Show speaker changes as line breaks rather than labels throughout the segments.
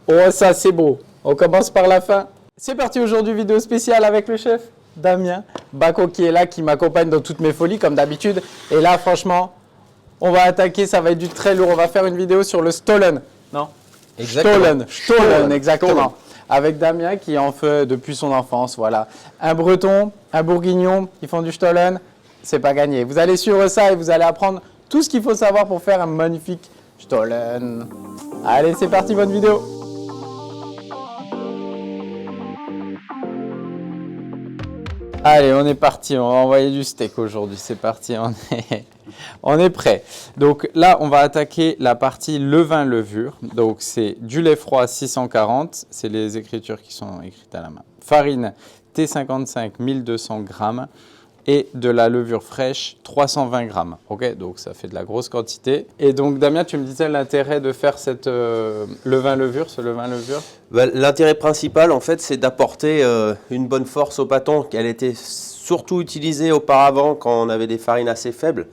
Oh, ça c'est beau. On commence par la fin. C'est parti aujourd'hui, vidéo spéciale avec le chef Damien Bacco qui est là, qui m'accompagne dans toutes mes folies comme d'habitude. Et là, franchement, on va attaquer, ça va être du très lourd. On va faire une vidéo sur le Stollen. Non,
exactement.
Stollen, exactement. Avec Damien qui en fait depuis son enfance. Voilà. Un Breton, un Bourguignon qui font du Stollen, c'est pas gagné. Vous allez suivre ça et vous allez apprendre tout ce qu'il faut savoir pour faire un magnifique Stollen. Allez, c'est parti, bonne vidéo. Allez, on est parti, on va envoyer du steak aujourd'hui, c'est parti, on est prêt. Donc là, on va attaquer la partie levain-levure. Donc c'est du lait froid 640, c'est les écritures qui sont écrites à la main. Farine T55 1200 grammes et de la levure fraîche 320 grammes. Ok, donc ça fait de la grosse quantité. Et donc Damien, tu me disais l'intérêt de faire cette levain-levure, ce levain-levure?
L'intérêt principal, en fait, c'est d'apporter une bonne force au pâton. Elle était surtout utilisée auparavant quand on avait des farines assez faibles.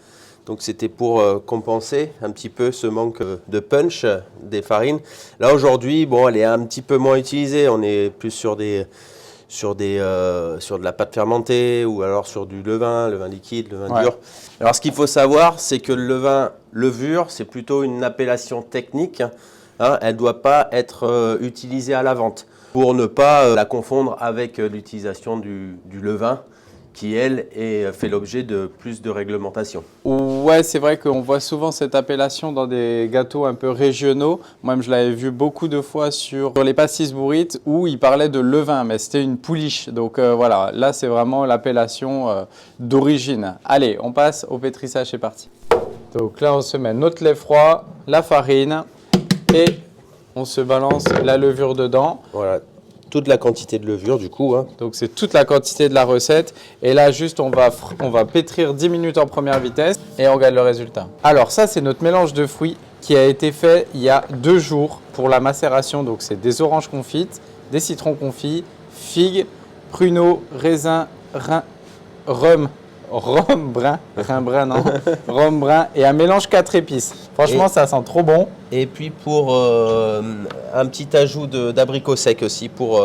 Donc c'était pour compenser un petit peu ce manque de punch des farines. Là aujourd'hui, bon, elle est un petit peu moins utilisée. On est plus sur de la pâte fermentée ou alors sur du levain liquide, levain dur. Alors ce qu'il faut savoir, c'est que le levain levure, c'est plutôt une appellation technique. Hein, elle ne doit pas être utilisée à la vente pour ne pas la confondre avec l'utilisation du levain qui, elle, fait l'objet de plus de réglementation.
Ouais, c'est vrai qu'on voit souvent cette appellation dans des gâteaux un peu régionaux. Moi-même, je l'avais vu beaucoup de fois sur les pastis bourrites où ils parlaient de levain, mais c'était une pouliche. Donc voilà, là, c'est vraiment l'appellation d'origine. Allez, on passe au pétrissage, c'est parti. Donc là, on se met notre lait froid, la farine et on se balance la levure dedans.
Voilà. Toute la quantité de levure du coup. Hein.
Donc c'est toute la quantité de la recette. Et là juste on va pétrir 10 minutes en première vitesse et on regarde le résultat. Alors ça c'est notre mélange de fruits qui a été fait il y a 2 jours pour la macération. Donc c'est des oranges confites, des citrons confits, figues, pruneaux, raisins, rhum brun et un mélange 4 épices. Franchement ça sent trop bon.
Et puis pour un petit ajout d'abricot sec aussi pour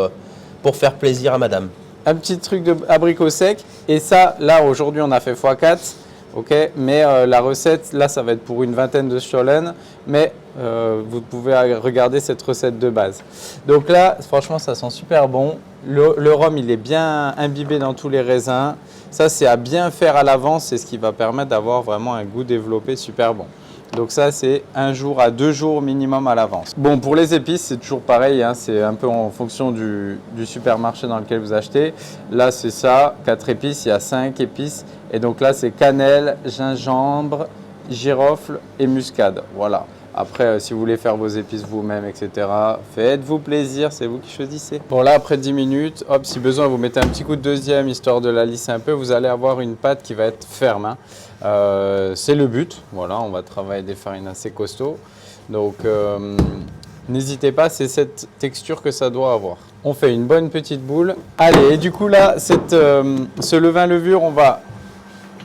faire plaisir à madame.
Un petit truc d'abricot sec. Et ça, là aujourd'hui on a fait x4. Ok, mais la recette, là ça va être pour une vingtaine de Stollen. Mais vous pouvez regarder cette recette de base. Donc là, franchement ça sent super bon. Le rhum il est bien imbibé dans tous les raisins. Ça c'est à bien faire à l'avance. C'est ce qui va permettre d'avoir vraiment un goût développé super bon. Donc ça, c'est 1 jour à 2 jours minimum à l'avance. Bon, pour les épices, c'est toujours pareil. Hein, c'est un peu en fonction du supermarché dans lequel vous achetez. Là, c'est ça, 4 épices. Il y a 5 épices. Et donc là, c'est cannelle, gingembre, girofle et muscade. Voilà. Après, si vous voulez faire vos épices vous-même, etc., faites-vous plaisir, c'est vous qui choisissez. Bon, là, après 10 minutes, hop, si besoin, vous mettez un petit coup de deuxième, histoire de la lisser un peu. Vous allez avoir une pâte qui va être ferme. Hein. C'est le but. Voilà, on va travailler des farines assez costauds. Donc, n'hésitez pas, c'est cette texture que ça doit avoir. On fait une bonne petite boule. Allez, et du coup, là, ce levain-levure, on va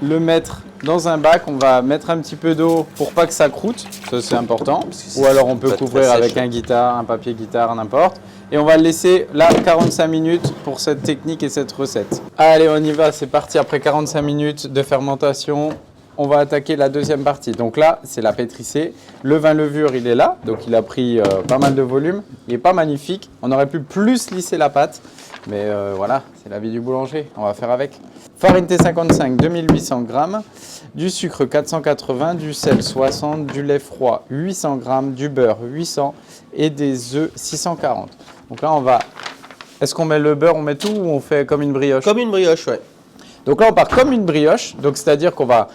le mettre dans un bac, on va mettre un petit peu d'eau pour pas que ça croûte, ça c'est important. Ou alors on peut couvrir avec un papier guitare, n'importe. Et on va le laisser là 45 minutes pour cette technique et cette recette. Allez, on y va, c'est parti. Après 45 minutes de fermentation, on va attaquer la deuxième partie. Donc là, c'est la pétrissée. Le vin levure, il est là, donc il a pris pas mal de volume. Il n'est pas magnifique. On aurait pu plus lisser la pâte, mais voilà, c'est la vie du boulanger. On va faire avec. Farine T55, 2800 grammes, du sucre 480, du sel 60, du lait froid 800 grammes, du beurre 800 et des œufs 640. Donc là, on va... Est-ce qu'on met le beurre, on met tout ou on fait comme une brioche?
Comme une brioche, ouais.
Donc là, on part comme une brioche, donc c'est-à-dire qu'on va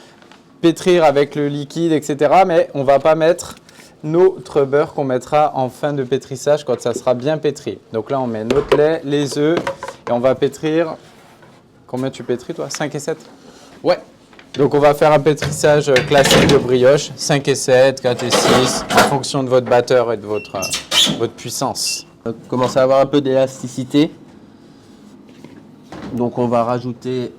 pétrir avec le liquide, etc. Mais on ne va pas mettre notre beurre qu'on mettra en fin de pétrissage quand ça sera bien pétri. Donc là, on met notre lait, les œufs et on va pétrir... Combien tu pétris toi? 5 et 7?
Ouais.
Donc on va faire un pétrissage classique de brioche, 5 et 7, 4 et 6, en fonction de votre batteur et de votre puissance.
On commence à avoir un peu d'élasticité. Donc on va rajouter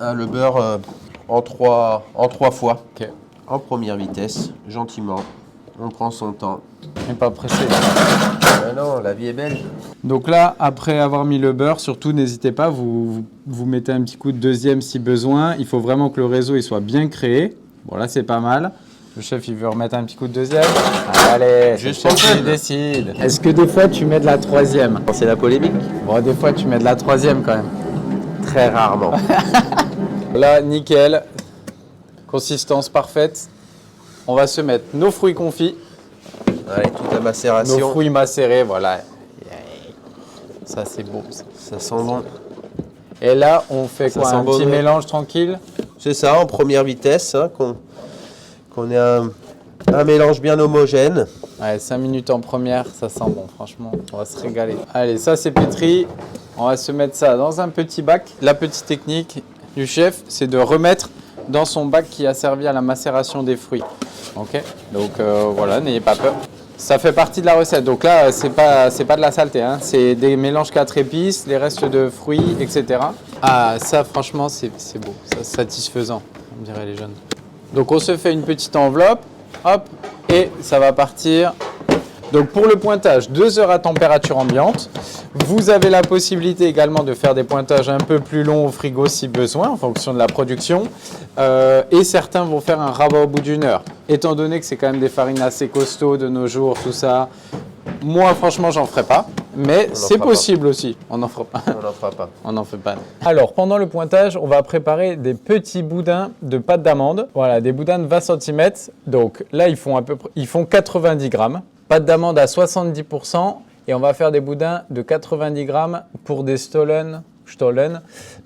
le beurre en trois fois.
Okay.
En première vitesse, gentiment. On prend son temps.
Et pas pressé.
Ah non, la vie est belle.
Donc là, après avoir mis le beurre, surtout n'hésitez pas, vous mettez un petit coup de deuxième si besoin. Il faut vraiment que le réseau il soit bien créé. Bon là c'est pas mal. Le chef il veut remettre un petit coup de deuxième. Allez,
juste
c'est le chef qui décide. Est-ce que des fois tu mets de la troisième?
C'est la polémique.
Bon, des fois tu mets de la troisième quand même.
Très rarement.
Là, nickel. Consistance parfaite. On va se mettre nos fruits confits.
Allez, toute la macération.
Nos fruits macérés, voilà. Ça, c'est beau.
Ça sent bon.
Et là, on fait
Ça
quoi?
sent
Un
bon,
petit
ouais.
mélange tranquille?
C'est ça, en première vitesse, hein, qu'on ait un mélange bien homogène.
Ouais, 5 minutes en première, ça sent bon, franchement. On va se régaler. Allez, ça, c'est pétri. On va se mettre ça dans un petit bac. La petite technique du chef, c'est de remettre dans son bac qui a servi à la macération des fruits. Ok? Donc, voilà, n'ayez pas peur. Ça fait partie de la recette. Donc là, c'est pas de la saleté, hein. C'est des mélanges 4 épices, les restes de fruits, etc. Ah, ça, franchement, c'est beau. C'est satisfaisant, on dirait les jeunes. Donc, on se fait une petite enveloppe, hop, et ça va partir. Donc, pour le pointage, 2 heures à température ambiante. Vous avez la possibilité également de faire des pointages un peu plus longs au frigo si besoin, en fonction de la production. Et certains vont faire un rabat au bout d'une heure. Étant donné que c'est quand même des farines assez costauds de nos jours, tout ça, moi franchement j'en ferai pas, mais c'est possible aussi. On n'en fera pas.
On n'en fera pas.
On n'en fait pas. Alors pendant le pointage, on va préparer des petits boudins de pâte d'amande. Voilà, des boudins de 20 cm. Donc là ils font 90 grammes. Pâte d'amande à 70%. Et on va faire des boudins de 90 grammes pour des stollen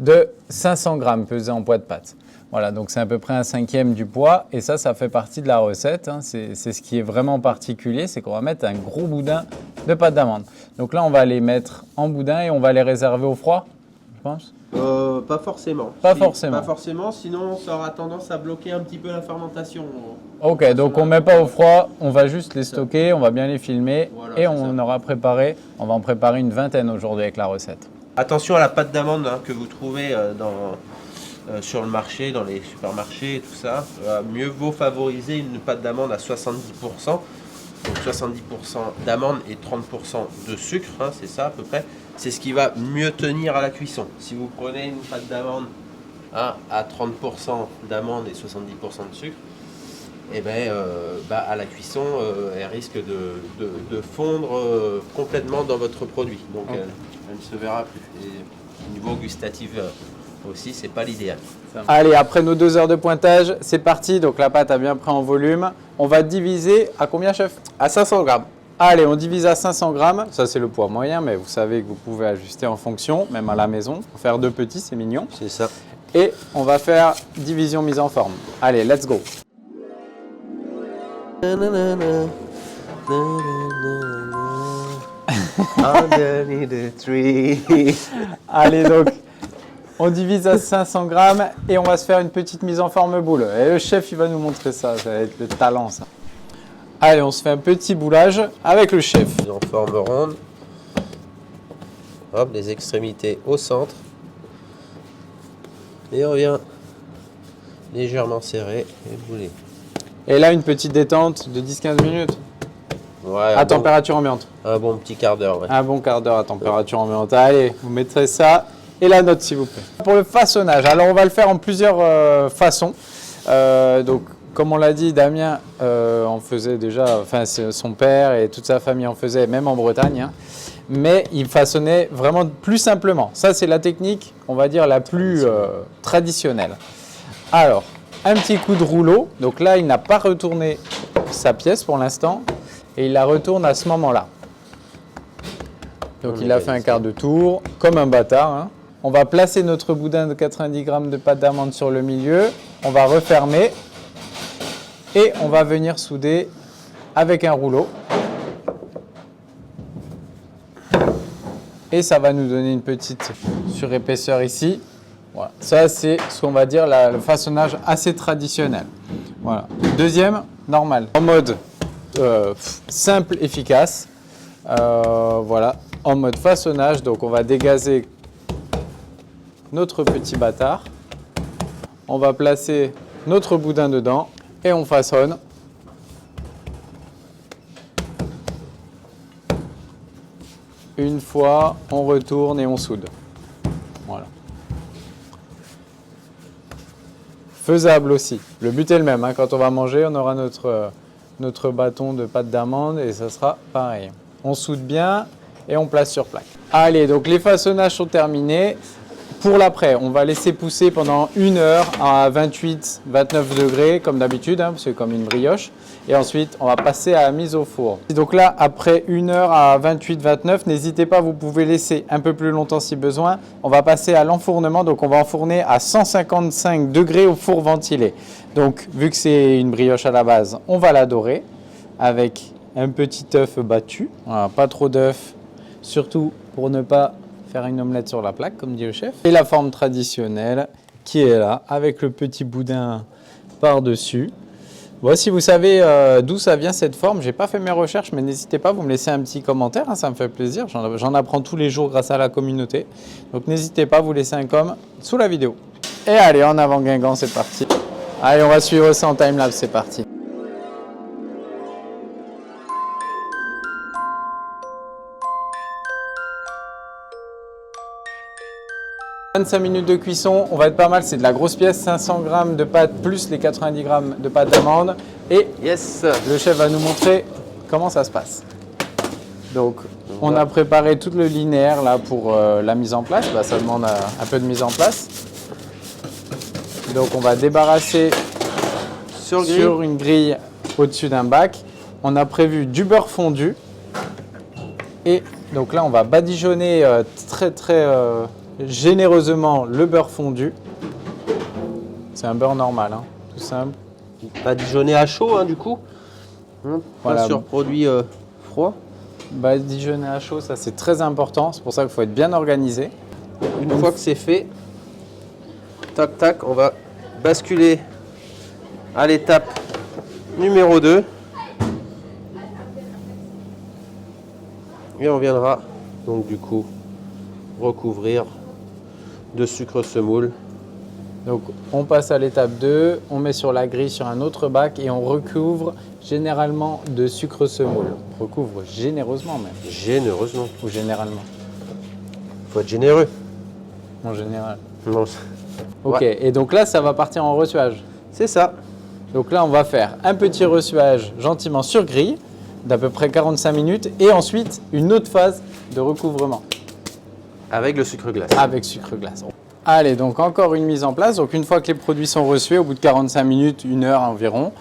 de 500 grammes pesés en poids de pâte. Voilà, donc c'est à peu près un cinquième du poids. Et ça fait partie de la recette, hein. C'est ce qui est vraiment particulier, c'est qu'on va mettre un gros boudin de pâte d'amande. Donc là, on va les mettre en boudin et on va les réserver au froid, je pense.
Pas forcément.
Pas forcément.
Pas forcément, sinon ça aura tendance à bloquer un petit peu la fermentation.
Ok, donc on ne met pas au froid, on va juste les stocker, on va bien les filmer
Voilà,
et
c'est
on
ça.
va en préparer une vingtaine aujourd'hui avec la recette.
Attention à la pâte d'amande, hein, que vous trouvez sur le marché, dans les supermarchés et tout ça. Mieux vaut favoriser une pâte d'amande à 70%. Donc 70% d'amande et 30% de sucre, hein, c'est ça à peu près. C'est ce qui va mieux tenir à la cuisson. Si vous prenez une pâte d'amande à 30% d'amande et 70% de sucre, et à la cuisson, elle risque de fondre complètement dans votre produit. Donc elle ne se verra plus. Et au niveau gustatif aussi, c'est pas l'idéal.
Allez, après nos 2 heures de pointage, c'est parti. Donc la pâte a bien pris en volume. On va diviser à combien, chef?
À 500 grammes.
Allez, on divise à 500 grammes. Ça, c'est le poids moyen, mais vous savez que vous pouvez ajuster en fonction, même à la maison. Faut faire 2 petits, c'est mignon.
C'est ça.
Et on va faire division mise en forme. Allez, let's go.
Underneath the tree.
Allez, donc, on divise à 500 grammes et on va se faire une petite mise en forme boule. Et le chef, il va nous montrer ça. Ça va être le talent, ça. Allez, on se fait un petit boulage avec le chef.
En forme ronde. Hop, les extrémités au centre. Et on vient légèrement serré et bouler.
Et là, une petite détente de 10-15 minutes
Ouais,
à température ambiante.
un bon petit quart d'heure. Ouais.
Un bon quart d'heure à température ambiante. Allez, vous mettrez ça et la note, s'il vous plaît. Pour le façonnage, alors on va le faire en plusieurs façons. Donc, comme on l'a dit, Damien en faisait déjà, enfin son père et toute sa famille en faisait, même en Bretagne. Hein. Mais il façonnait vraiment plus simplement. Ça, c'est la technique, on va dire, la plus traditionnelle. Alors, un petit coup de rouleau. Donc là, il n'a pas retourné sa pièce pour l'instant. Et il la retourne à ce moment-là. Donc il a fait un quart de tour, comme un bâtard. Hein. On va placer notre boudin de 90 grammes de pâte d'amande sur le milieu. On va refermer. Et on va venir souder avec un rouleau. Et ça va nous donner une petite surépaisseur ici. Voilà. Ça, c'est ce qu'on va dire le façonnage assez traditionnel. Voilà. Deuxième, normal. En mode simple, efficace. Voilà. En mode façonnage, donc on va dégazer notre petit bâtard. On va placer notre boudin dedans et on façonne. une fois, on retourne et on soude. Voilà. Faisable aussi. Le but est le même. Hein. Quand on va manger, on aura notre bâton de pâte d'amande et ça sera pareil. On soude bien et on place sur plaque. Allez, donc les façonnages sont terminés. Pour l'après, on va laisser pousser pendant 1 heure à 28-29 degrés, comme d'habitude, hein, c'est comme une brioche. Et ensuite, on va passer à la mise au four. Et donc là, après 1 heure à 28-29, n'hésitez pas, vous pouvez laisser un peu plus longtemps si besoin. On va passer à l'enfournement, donc on va enfourner à 155 degrés au four ventilé. Donc, vu que c'est une brioche à la base, on va la dorer avec un petit œuf battu. Voilà, pas trop d'œuf, surtout pour ne pas faire une omelette sur la plaque, comme dit le chef. Et la forme traditionnelle qui est là, avec le petit boudin par-dessus. Bon, si vous savez d'où ça vient cette forme, j'ai pas fait mes recherches, mais n'hésitez pas, vous me laissez un petit commentaire, hein, ça me fait plaisir. J'en apprends tous les jours grâce à la communauté. Donc n'hésitez pas, vous laissez un com sous la vidéo. Et allez, en avant Guingamp, c'est parti. Allez, on va suivre ça en timelapse, c'est parti. 25 minutes de cuisson, on va être pas mal, c'est de la grosse pièce, 500 g de pâte plus les 90 g de pâte d'amande. Et
yes,
le chef va nous montrer comment ça se passe. Donc, on a préparé tout le linéaire là pour la mise en place. Bah, ça demande un peu de mise en place. Donc, on va débarrasser sur une grille au-dessus d'un bac. On a prévu du beurre fondu. Et donc là, on va badigeonner très généreusement le beurre fondu. C'est un beurre normal, hein, tout simple.
Badigeonner à chaud, hein, du coup.
Voilà.
Pas sur produit froid.
Badigeonner à chaud, ça c'est très important. C'est pour ça qu'il faut être bien organisé.
Une fois que c'est fait, tac tac, on va basculer à l'étape numéro 2. Et on viendra donc du coup recouvrir de sucre semoule.
Donc on passe à l'étape 2, on met sur la grille sur un autre bac et on recouvre généralement de sucre semoule. On recouvre généreusement même.
Généreusement.
Ou généralement.
Faut être généreux.
En général.
Non.
Ok,
Ouais.
et donc là ça va partir en ressuage.
C'est ça.
Donc là on va faire un petit ressuage gentiment sur grille d'à peu près 45 minutes et ensuite une autre phase de recouvrement.
Avec le sucre glace.
Avec sucre glace. Allez, donc encore une mise en place. Donc une fois que les produits sont reçus, au bout de 45 minutes, 1 heure environ,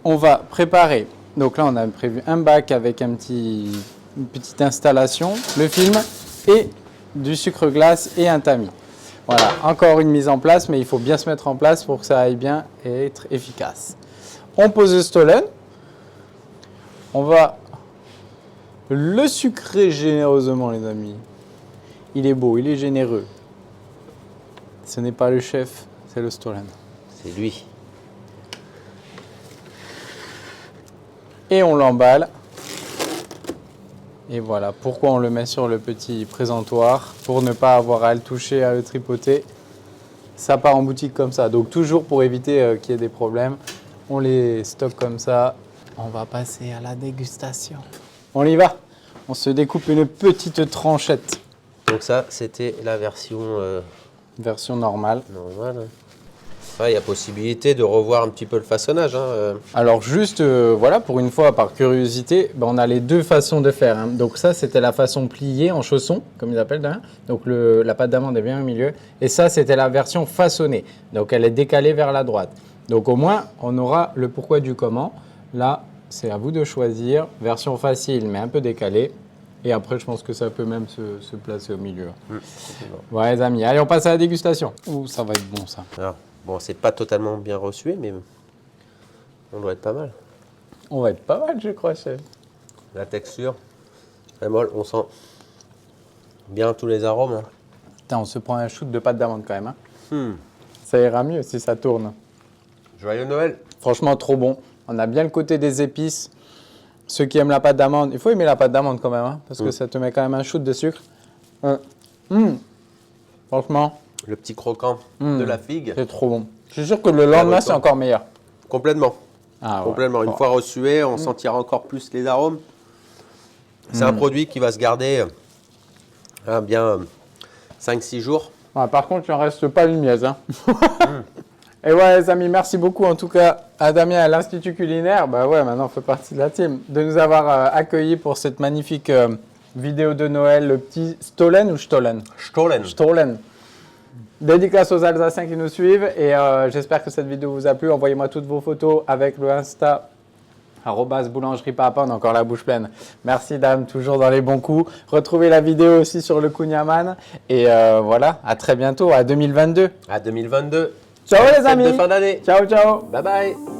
on va préparer. Donc là, on a prévu un bac avec une petite installation, le film et du sucre glace et un tamis. Voilà, encore une mise en place, mais il faut bien se mettre en place pour que ça aille bien et être efficace. On pose le stollen. On va le sucrer généreusement, les amis. Il est beau, il est généreux. Ce n'est pas le chef, c'est le stollen.
C'est lui.
Et on l'emballe. Et voilà, pourquoi on le met sur le petit présentoir, pour ne pas avoir à le toucher, à le tripoter. Ça part en boutique comme ça. Donc toujours pour éviter qu'il y ait des problèmes, on les stocke comme ça. On va passer à la dégustation. On y va. On se découpe une petite tranchette.
Donc ça, c'était la version
Version normale.
normale. Il y a possibilité de revoir un petit peu le façonnage. Hein.
Alors juste, voilà, pour une fois, par curiosité, ben, on a les deux façons de faire. Hein. Donc ça, c'était la façon pliée en chausson, comme ils appellent. Hein. Donc la pâte d'amande est bien au milieu. Et ça, c'était la version façonnée. Donc elle est décalée vers la droite. Donc au moins, on aura le pourquoi du comment. Là, c'est à vous de choisir. Version facile, mais un peu décalée. Et après, je pense que ça peut même se placer au milieu. Ouais, les amis. Allez, on passe à la dégustation. Ouh, ça va être bon, ça.
Alors, bon, c'est pas totalement bien reçu, mais on doit être pas mal.
On va être pas mal, je crois, chef.
La texture, très molle. On sent bien tous les arômes. Hein.
Putain, on se prend un shoot de pâte d'amande quand même. Hein. Ça ira mieux si ça tourne.
Joyeux Noël.
Franchement, trop bon. On a bien le côté des épices. Ceux qui aiment la pâte d'amande, il faut aimer la pâte d'amande quand même, hein, parce que ça te met quand même un shoot de sucre. Franchement,
Le petit croquant de la figue.
c'est trop bon. Je suis sûr que le lendemain, c'est encore meilleur.
Complètement.
Ah, ouais.
Complètement. Une
Bon.
fois reçué, on sentira encore plus les arômes. C'est un produit qui va se garder bien 5-6 jours.
Ouais, par contre, il n'en reste pas une mièse. Hein. Et ouais, les amis, merci beaucoup en tout cas à Damien à l'Institut Culinaire. Bah ouais, maintenant on fait partie de la team. De nous avoir accueillis pour cette magnifique vidéo de Noël, le petit Stollen ou Stollen?
Stollen.
Stollen. Dédicace aux Alsaciens qui nous suivent et j'espère que cette vidéo vous a plu. Envoyez-moi toutes vos photos avec le Insta @boulangerie-papa, on a encore la bouche pleine. Merci Dame, toujours dans les bons coups. Retrouvez la vidéo aussi sur le Kunyaman et voilà, à très bientôt, à 2022.
À 2022.
Ciao les amis.
De fin d'année.
Ciao, ciao.
Bye bye.